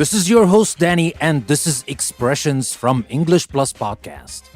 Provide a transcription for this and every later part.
This is your host, Danny, and this is Expressions from English Plus Podcast.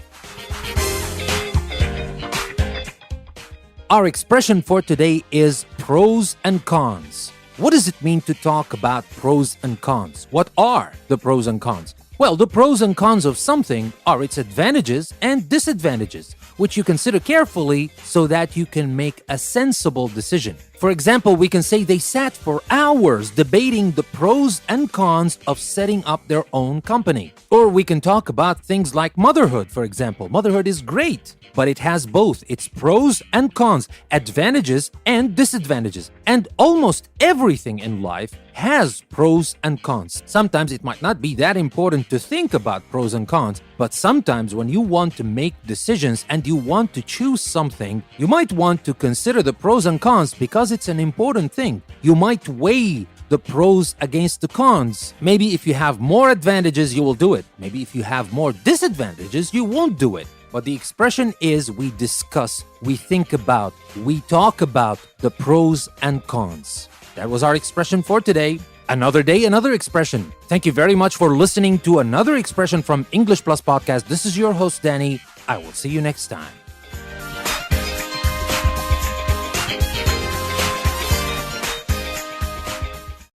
Our expression for today is pros and cons. What does it mean to talk about pros and cons? What are the pros and cons? Well, the pros and cons of something are its advantages and disadvantages, which you consider carefully so that you can make a sensible decision. For example, we can say they sat for hours debating the pros and cons of setting up their own company. Or we can talk about things like motherhood, for example. Motherhood is great, but it has both its pros and cons, advantages and disadvantages. And almost everything in life has pros and cons. Sometimes it might not be that important to think about pros and cons, but sometimes when you want to make decisions and you want to choose something, you might want to consider the pros and cons because it's an important thing. You might weigh the pros against the cons. Maybe if you have more advantages, you will do it. Maybe if you have more disadvantages, you won't do it. But the expression is we discuss, we think about, we talk about the pros and cons. That was our expression for today. Another day, another expression. Thank you very much for listening to another expression from English Plus Podcast. This is your host, Danny. I will see you next time.